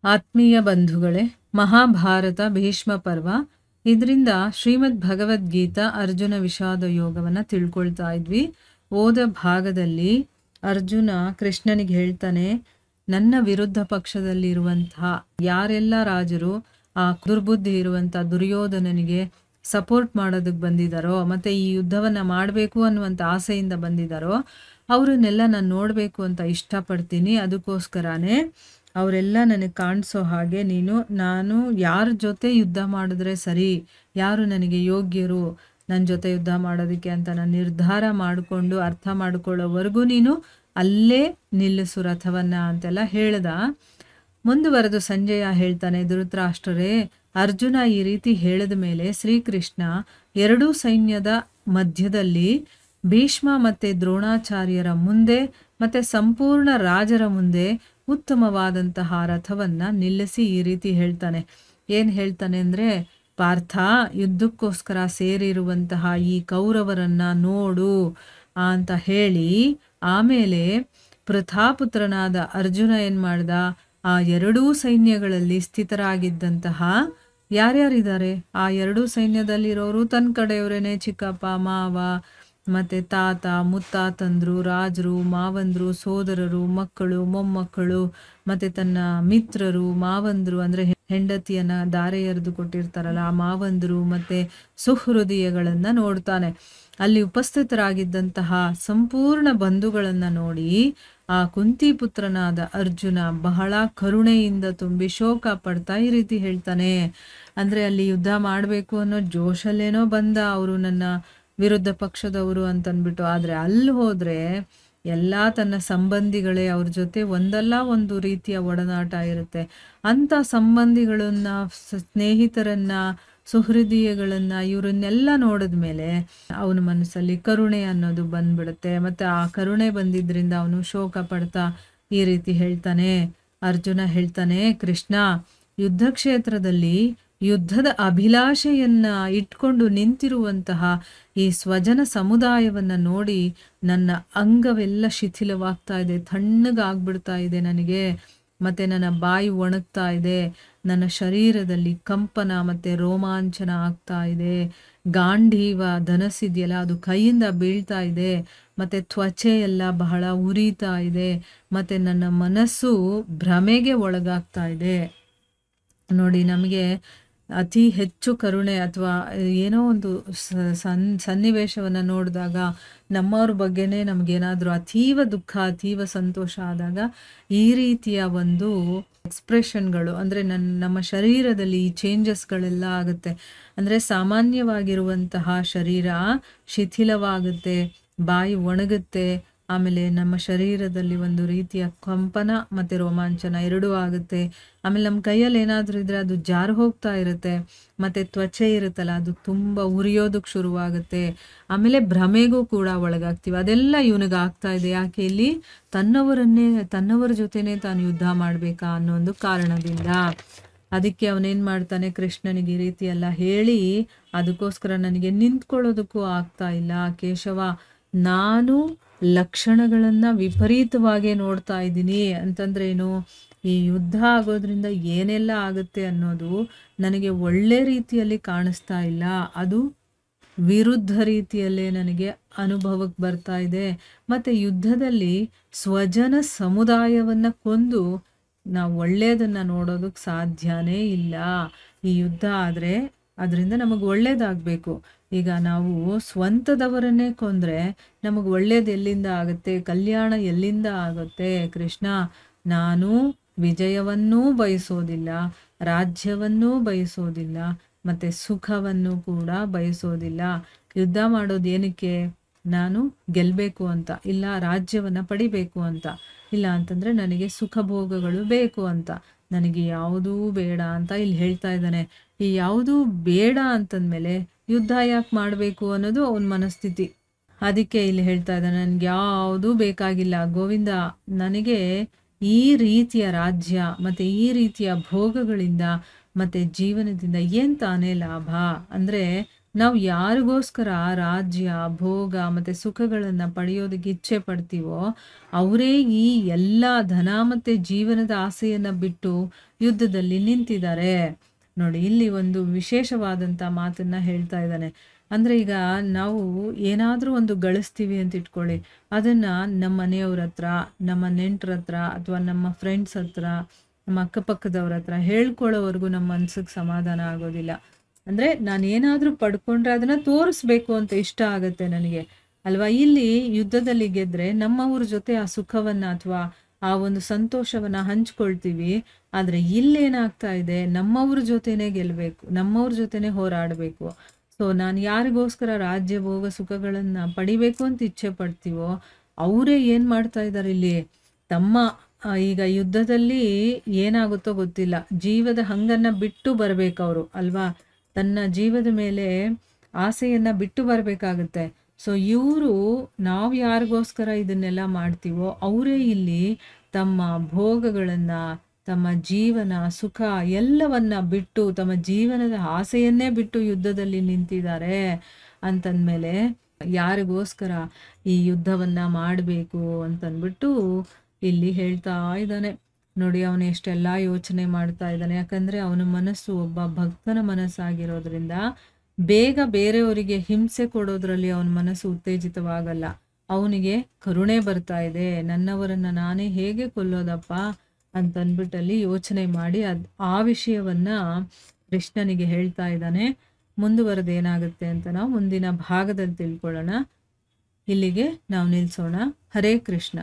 ಆತ್ಮೀಯ ಬಂಧುಗಳೇ, ಮಹಾಭಾರತ ಭೀಷ್ಮ ಪರ್ವ ಇದರಿಂದ ಶ್ರೀಮದ್ ಭಗವದ್ಗೀತಾ ಅರ್ಜುನ ವಿಷಾದ ಯೋಗವನ್ನು ತಿಳ್ಕೊಳ್ತಾ ಇದ್ವಿ. ಓದ ಭಾಗದಲ್ಲಿ ಅರ್ಜುನ ಕೃಷ್ಣನಿಗೆ ಹೇಳ್ತಾನೆ, ನನ್ನ ವಿರುದ್ಧ ಪಕ್ಷದಲ್ಲಿರುವಂತಹ ಯಾರೆಲ್ಲ ರಾಜರು ಆ ದುರ್ಬುದ್ಧಿ ಇರುವಂಥ ದುರ್ಯೋಧನನಿಗೆ ಸಪೋರ್ಟ್ ಮಾಡೋದಕ್ಕೆ ಬಂದಿದ್ದಾರೋ ಮತ್ತು ಈ ಯುದ್ಧವನ್ನು ಮಾಡಬೇಕು ಅನ್ನುವಂಥ ಆಸೆಯಿಂದ ಬಂದಿದ್ದಾರೋ ಅವರನ್ನೆಲ್ಲ ನಾನು ನೋಡಬೇಕು ಅಂತ ಇಷ್ಟಪಡ್ತೀನಿ. ಅದಕ್ಕೋಸ್ಕರನೇ ಅವರೆಲ್ಲ ನನಗೆ ಕಾಣಿಸೋ ಹಾಗೆ ನಾನು ಯಾರ ಜೊತೆ ಯುದ್ಧ ಮಾಡಿದ್ರೆ ಸರಿ, ಯಾರು ನನಗೆ ಯೋಗ್ಯರು ನನ್ನ ಜೊತೆ ಯುದ್ಧ ಮಾಡೋದಕ್ಕೆ ಅಂತ ನಾನು ನಿರ್ಧಾರ ಮಾಡಿಕೊಂಡು ಅರ್ಥ ಮಾಡ್ಕೊಳ್ಳೋವರೆಗೂ ನೀನು ಅಲ್ಲೇ ನಿಲ್ಲಿಸು ರಥವನ್ನು ಅಂತೆಲ್ಲ ಹೇಳ್ದ. ಮುಂದುವರೆದು ಸಂಜಯ ಹೇಳ್ತಾನೆ, ಧೃತರಾಷ್ಟ್ರರೇ, ಅರ್ಜುನ ಈ ರೀತಿ ಹೇಳಿದ ಮೇಲೆ ಶ್ರೀಕೃಷ್ಣ ಎರಡೂ ಸೈನ್ಯದ ಮಧ್ಯದಲ್ಲಿ ಭೀಷ್ಮ ಮತ್ತು ದ್ರೋಣಾಚಾರ್ಯರ ಮುಂದೆ ಮತ್ತು ಸಂಪೂರ್ಣ ರಾಜರ ಮುಂದೆ ಉತ್ತಮವಾದಂತಹ ರಥವನ್ನು ನಿಲ್ಲಿಸಿ ಈ ರೀತಿ ಹೇಳ್ತಾನೆ. ಏನು ಹೇಳ್ತಾನೆ ಅಂದರೆ, ಪಾರ್ಥ, ಯುದ್ಧಕ್ಕೋಸ್ಕರ ಸೇರಿರುವಂತಹ ಈ ಕೌರವರನ್ನು ನೋಡು ಅಂತ ಹೇಳಿ ಆಮೇಲೆ ಪೃಥಾಪುತ್ರನಾದ ಅರ್ಜುನ ಏನು ಮಾಡ್ದ, ಆ ಎರಡೂ ಸೈನ್ಯಗಳಲ್ಲಿ ಸ್ಥಿತರಾಗಿದ್ದಂತಹ ಯಾರ್ಯಾರಿದ್ದಾರೆ ಆ ಎರಡೂ ಸೈನ್ಯದಲ್ಲಿರೋರು ತನ್ನ ಕಡೆಯವರೇನೆ, ಚಿಕ್ಕಪ್ಪ, ಮಾವ ಮತ್ತು ತಾತ, ಮುತ್ತಾತಂದ್ರು, ರಾಜರು, ಮಾವಂದ್ರು, ಸೋದರರು, ಮಕ್ಕಳು, ಮೊಮ್ಮಕ್ಕಳು ಮತ್ತು ತನ್ನ ಮಿತ್ರರು, ಮಾವಂದ್ರು ಅಂದರೆ ಹೆಂಡತಿಯನ್ನು ದಾರೆ ಎರೆದು ಕೊಟ್ಟಿರ್ತಾರಲ್ಲ ಆ ಮಾವಂದ್ರು ಮತ್ತು ಸುಹೃದಯಗಳನ್ನು ನೋಡ್ತಾನೆ. ಅಲ್ಲಿ ಉಪಸ್ಥಿತರಾಗಿದ್ದಂತಹ ಸಂಪೂರ್ಣ ಬಂಧುಗಳನ್ನು ನೋಡಿ ಆ ಕುಂತಿಪುತ್ರನಾದ ಅರ್ಜುನ ಬಹಳ ಕರುಣೆಯಿಂದ ತುಂಬಿ ಶೋಕ ಪಡ್ತಾ ಈ ರೀತಿ ಹೇಳ್ತಾನೆ. ಅಂದರೆ ಅಲ್ಲಿ ಯುದ್ಧ ಮಾಡಬೇಕು ಅನ್ನೋ ಜೋಶಲ್ಲೇನೋ ಬಂದ ಅವರು ನನ್ನ ವಿರುದ್ಧ ಪಕ್ಷದವರು ಅಂತಂದ್ಬಿಟ್ಟು, ಆದರೆ ಅಲ್ಲಿ ಹೋದರೆ ಎಲ್ಲ ತನ್ನ ಸಂಬಂಧಿಗಳೇ, ಅವ್ರ ಜೊತೆ ಒಂದಲ್ಲ ಒಂದು ರೀತಿಯ ಒಡನಾಟ ಇರುತ್ತೆ. ಅಂಥ ಸಂಬಂಧಿಗಳನ್ನು, ಸ್ನೇಹಿತರನ್ನು, ಸುಹೃದಯಗಳನ್ನು ಇವರನ್ನೆಲ್ಲ ನೋಡಿದ ಮೇಲೆ ಅವನ ಮನಸ್ಸಲ್ಲಿ ಕರುಣೆ ಅನ್ನೋದು ಬಂದ್ಬಿಡುತ್ತೆ. ಮತ್ತು ಆ ಕರುಣೆ ಬಂದಿದ್ದರಿಂದ ಅವನು ಶೋಕ ಪಡ್ತಾ ಈ ರೀತಿ ಹೇಳ್ತಾನೆ. ಅರ್ಜುನ ಹೇಳ್ತಾನೆ, ಕೃಷ್ಣ, ಯುದ್ಧ ಕ್ಷೇತ್ರದಲ್ಲಿ ಯುದ್ಧದ ಅಭಿಲಾಷೆಯನ್ನು ಇಟ್ಕೊಂಡು ನಿಂತಿರುವಂತಹ ಈ ಸ್ವಜನ ಸಮುದಾಯವನ್ನು ನೋಡಿ ನನ್ನ ಅಂಗವೆಲ್ಲ ಶಿಥಿಲವಾಗ್ತಾ ಇದೆ, ತಣ್ಣಗಾಗ್ಬಿಡ್ತಾ ಇದೆ ನನಗೆ, ಮತ್ತು ನನ್ನ ಬಾಯಿ ಒಣಗ್ತಾ ಇದೆ, ನನ್ನ ಶರೀರದಲ್ಲಿ ಕಂಪನ ಮತ್ತು ರೋಮಾಂಚನ ಆಗ್ತಾ ಇದೆ, ಗಾಂಡೀವ ಧನಸ್ಸಿದೆಯಲ್ಲ ಅದು ಕೈಯಿಂದ ಬೀಳ್ತಾ ಇದೆ, ಮತ್ತು ತ್ವಚೆ ಎಲ್ಲ ಬಹಳ ಉರಿತಾ ಇದೆ, ಮತ್ತು ನನ್ನ ಮನಸ್ಸು ಭ್ರಮೆಗೆ ಒಳಗಾಗ್ತಾ ಇದೆ. ನೋಡಿ, ನಮಗೆ ಅತಿ ಹೆಚ್ಚು ಕರುಣೆ ಅಥವಾ ಏನೋ ಒಂದು ಸನ್ನಿವೇಶವನ್ನು ನೋಡಿದಾಗ ನಮ್ಮವ್ರ ಬಗ್ಗೆನೇ ನಮಗೇನಾದರೂ ಅತೀವ ದುಃಖ, ಅತೀವ ಸಂತೋಷ ಆದಾಗ ಈ ರೀತಿಯ ಒಂದು ಎಕ್ಸ್ಪ್ರೆಷನ್ಗಳು ಅಂದರೆ ನಮ್ಮ ಶರೀರದಲ್ಲಿ ಈ ಚೇಂಜಸ್ಗಳೆಲ್ಲ ಆಗುತ್ತೆ. ಅಂದರೆ ಸಾಮಾನ್ಯವಾಗಿರುವಂತಹ ಶರೀರ ಶಿಥಿಲವಾಗುತ್ತೆ, ಬಾಯಿ ಒಣಗುತ್ತೆ, ಆಮೇಲೆ ನಮ್ಮ ಶರೀರದಲ್ಲಿ ಒಂದು ರೀತಿಯ ಕಂಪನ ಮತ್ತು ರೋಮಾಂಚನ ಎರಡೂ ಆಗುತ್ತೆ. ಆಮೇಲೆ ನಮ್ಮ ಕೈಯಲ್ಲಿ ಏನಾದರೂ ಇದ್ದರೆ ಅದು ಜಾರು ಹೋಗ್ತಾ ಇರುತ್ತೆ, ಮತ್ತು ತ್ವಚೆ ಇರುತ್ತಲ್ಲ ಅದು ತುಂಬ ಉರಿಯೋದಕ್ಕೆ ಶುರುವಾಗುತ್ತೆ. ಆಮೇಲೆ ಭ್ರಮೆಗೂ ಕೂಡ ಒಳಗಾಗ್ತೀವಿ. ಅದೆಲ್ಲ ಇವನಿಗೆ ಆಗ್ತಾ ಇದೆ. ಯಾಕೆ? ಇಲ್ಲಿ ತನ್ನವರ ಜೊತೆನೇ ತಾನು ಯುದ್ಧ ಮಾಡಬೇಕಾ ಅನ್ನೋ ಒಂದು ಕಾರಣದಿಂದ. ಅದಕ್ಕೆ ಅವನೇನು ಮಾಡ್ತಾನೆ, ಕೃಷ್ಣನಿಗೆ ಈ ರೀತಿ ಎಲ್ಲ ಹೇಳಿ ಅದಕ್ಕೋಸ್ಕರ ನನಗೆ ನಿಂತ್ಕೊಳ್ಳೋದಕ್ಕೂ ಆಗ್ತಾ ಇಲ್ಲ ಕೇಶವ, ನಾನು ಲಕ್ಷಣಗಳನ್ನು ವಿಪರೀತವಾಗಿ ನೋಡ್ತಾ ಇದ್ದೀನಿ. ಅಂತಂದ್ರೆ ಏನು, ಈ ಯುದ್ಧ ಆಗೋದ್ರಿಂದ ಏನೆಲ್ಲ ಆಗುತ್ತೆ ಅನ್ನೋದು ನನಗೆ ಒಳ್ಳೆ ರೀತಿಯಲ್ಲಿ ಕಾಣಿಸ್ತಾ ಇಲ್ಲ, ಅದು ವಿರುದ್ಧ ರೀತಿಯಲ್ಲೇ ನನಗೆ ಅನುಭವಕ್ಕೆ ಬರ್ತಾ ಇದೆ. ಮತ್ತು ಯುದ್ಧದಲ್ಲಿ ಸ್ವಜನ ಸಮುದಾಯವನ್ನು ಕೊಂದು ನಾವು ಒಳ್ಳೆಯದನ್ನು ನೋಡೋದಕ್ಕೆ ಸಾಧ್ಯನೇ ಇಲ್ಲ. ಈ ಯುದ್ಧ ಆದರೆ ಅದರಿಂದ ನಮಗೆ ಒಳ್ಳೇದಾಗಬೇಕು. ಈಗ ನಾವು ಸ್ವಂತದವರನ್ನೇ ಕೊಂದರೆ ನಮಗೆ ಒಳ್ಳೇದು ಎಲ್ಲಿಂದ ಆಗುತ್ತೆ, ಕಲ್ಯಾಣ ಎಲ್ಲಿಂದ ಆಗುತ್ತೆ? ಕೃಷ್ಣ, ನಾನು ವಿಜಯವನ್ನೂ ಬಯಸೋದಿಲ್ಲ, ರಾಜ್ಯವನ್ನೂ ಬಯಸೋದಿಲ್ಲ, ಮತ್ತು ಸುಖವನ್ನು ಕೂಡ ಬಯಸೋದಿಲ್ಲ. ಯುದ್ಧ ಮಾಡೋದು ಏನಕ್ಕೆ? ನಾನು ಗೆಲ್ಲಬೇಕು ಅಂತ, ಇಲ್ಲ ರಾಜ್ಯವನ್ನು ಪಡಿಬೇಕು ಅಂತ, ಇಲ್ಲ ಅಂತಂದರೆ ನನಗೆ ಸುಖ ಭೋಗಗಳು ಬೇಕು ಅಂತ. ನನಗೆ ಯಾವುದೂ ಬೇಡ ಅಂತ ಇಲ್ಲಿ ಹೇಳ್ತಾ ಇದ್ದಾನೆ. ಈ ಯಾವುದೂ ಬೇಡ ಅಂತಂದಮೇಲೆ ಯುದ್ಧ ಯಾಕೆ ಮಾಡಬೇಕು ಅನ್ನೋದು ಅವನ ಮನಸ್ಥಿತಿ. ಅದಕ್ಕೆ ಇಲ್ಲಿ ಹೇಳ್ತಾ ಇದ್ದಾನೆ, ನನಗೆ ಯಾವುದೂ ಬೇಕಾಗಿಲ್ಲ ಗೋವಿಂದ, ನನಗೆ ಈ ರೀತಿಯ ರಾಜ್ಯ ಮತ್ತು ಈ ರೀತಿಯ ಭೋಗಗಳಿಂದ ಮತ್ತು ಜೀವನದಿಂದ ಏನು ತಾನೇ ಲಾಭ? ಅಂದರೆ ನಾವು ಯಾರಿಗೋಸ್ಕರ ರಾಜ್ಯ ಭೋಗ ಮತ್ತೆ ಸುಖಗಳನ್ನ ಪಡೆಯೋದಕ್ಕೆ ಇಚ್ಛೆ ಪಡ್ತೀವೋ ಅವರೇ ಈ ಎಲ್ಲ ಧನ ಮತ್ತೆ ಜೀವನದ ಆಸೆಯನ್ನ ಬಿಟ್ಟು ಯುದ್ಧದಲ್ಲಿ ನಿಂತಿದ್ದಾರೆ. ನೋಡಿ, ಇಲ್ಲಿ ಒಂದು ವಿಶೇಷವಾದಂಥ ಮಾತನ್ನ ಹೇಳ್ತಾ ಇದ್ದಾನೆ. ಅಂದ್ರೆ ಈಗ ನಾವು ಏನಾದರೂ ಒಂದು ಗಳಿಸ್ತೀವಿ ಅಂತ ಇಟ್ಕೊಳ್ಳಿ, ಅದನ್ನ ನಮ್ಮ ಮನೆಯವ್ರ ಹತ್ರ, ನಮ್ಮ ನೆಂಟ್ರ ಹತ್ರ, ಅಥವಾ ನಮ್ಮ ಫ್ರೆಂಡ್ಸ್ ಹತ್ರ, ನಮ್ಮ ಅಕ್ಕಪಕ್ಕದವ್ರ ಹತ್ರ ಹೇಳ್ಕೊಳ್ಳೋವರೆಗೂ ನಮ್ಮ ಮನ್ಸಿಗೆ ಸಮಾಧಾನ ಆಗೋದಿಲ್ಲ. ಅಂದ್ರೆ ನಾನು ಏನಾದರೂ ಪಡ್ಕೊಂಡ್ರೆ ಅದನ್ನ ತೋರಿಸ್ಬೇಕು ಅಂತ ಇಷ್ಟ ಆಗತ್ತೆ ನನಗೆ ಅಲ್ವಾ. ಇಲ್ಲಿ ಯುದ್ಧದಲ್ಲಿ ಗೆದ್ರೆ ನಮ್ಮವ್ರ ಜೊತೆ ಆ ಸುಖವನ್ನ ಅಥವಾ ಆ ಒಂದು ಸಂತೋಷವನ್ನ ಹಂಚ್ಕೊಳ್ತೀವಿ. ಆದ್ರೆ ಇಲ್ಲೇನಾಗ್ತಾ ಇದೆ, ನಮ್ಮವ್ರ ಜೊತೆನೆ ಗೆಲ್ಬೇಕು, ನಮ್ಮವ್ರ ಜೊತೆನೆ ಹೋರಾಡಬೇಕು. ಸೊ ನಾನು ಯಾರಿಗೋಸ್ಕರ ರಾಜ್ಯ ಭೋಗ ಸುಖಗಳನ್ನ ಪಡಿಬೇಕು ಅಂತ ಇಚ್ಛೆ ಪಡ್ತೀವೋ ಅವರೇ ಏನ್ ಮಾಡ್ತಾ ಇದ್ದಾರೆ ಇಲ್ಲಿ, ತಮ್ಮ ಈಗ ಯುದ್ಧದಲ್ಲಿ ಏನಾಗುತ್ತೋ ಗೊತ್ತಿಲ್ಲ, ಜೀವದ ಹಂಗನ್ನ ಬಿಟ್ಟು ಬರ್ಬೇಕವ್ರು ಅಲ್ವಾ, ತನ್ನ ಜೀವದ ಮೇಲೆ ಆಸೆಯನ್ನ ಬಿಟ್ಟು ಬರ್ಬೇಕಾಗತ್ತೆ. ಸೊ ಇವರು ನಾವು ಯಾರಿಗೋಸ್ಕರ ಇದನ್ನೆಲ್ಲ ಮಾಡ್ತೀವೋ ಅವರೇ ಇಲ್ಲಿ ತಮ್ಮ ಭೋಗಗಳನ್ನ, ತಮ್ಮ ಜೀವನ ಸುಖ ಎಲ್ಲವನ್ನ ಬಿಟ್ಟು, ತಮ್ಮ ಜೀವನದ ಆಸೆಯನ್ನೇ ಬಿಟ್ಟು ಯುದ್ಧದಲ್ಲಿ ನಿಂತಿದ್ದಾರೆ ಅಂತಂದ್ಮೇಲೆ ಯಾರಿಗೋಸ್ಕರ ಈ ಯುದ್ಧವನ್ನ ಮಾಡಬೇಕು ಅಂತಂದ್ಬಿಟ್ಟು ಇಲ್ಲಿ ಹೇಳ್ತಾ ಇದ್ದಾನೆ. ನೋಡಿ, ಅವನು ಎಷ್ಟೆಲ್ಲ ಯೋಚನೆ ಮಾಡ್ತಾ ಇದ್ದಾನೆ. ಯಾಕಂದ್ರೆ ಅವನ ಮನಸ್ಸು ಒಬ್ಬ ಭಕ್ತನ ಮನಸ್ಸಾಗಿರೋದ್ರಿಂದ ಬೇಗ ಬೇರೆಯವರಿಗೆ ಹಿಂಸೆ ಕೊಡೋದ್ರಲ್ಲಿ ಅವನ ಮನಸ್ಸು ಉತ್ತೇಜಿತವಾಗಲ್ಲ. ಅವನಿಗೆ ಕರುಣೆ ಬರ್ತಾ ಇದೆ, ನನ್ನವರನ್ನ ನಾನೇ ಹೇಗೆ ಕೊಲ್ಲೋದಪ್ಪ ಅಂತಂದ್ಬಿಟ್ಟಲ್ಲಿ ಯೋಚನೆ ಮಾಡಿ ಆ ವಿಷಯವನ್ನ ಕೃಷ್ಣನಿಗೆ ಹೇಳ್ತಾ ಇದ್ದಾನೆ. ಮುಂದುವರೆದೇನಾಗುತ್ತೆ ಅಂತ ನಾವು ಮುಂದಿನ ಭಾಗದಲ್ಲಿ ತಿಳ್ಕೊಳ್ಳೋಣ. ಇಲ್ಲಿಗೆ ನಾವು ನಿಲ್ಸೋಣ. ಹರೇ ಕೃಷ್ಣ.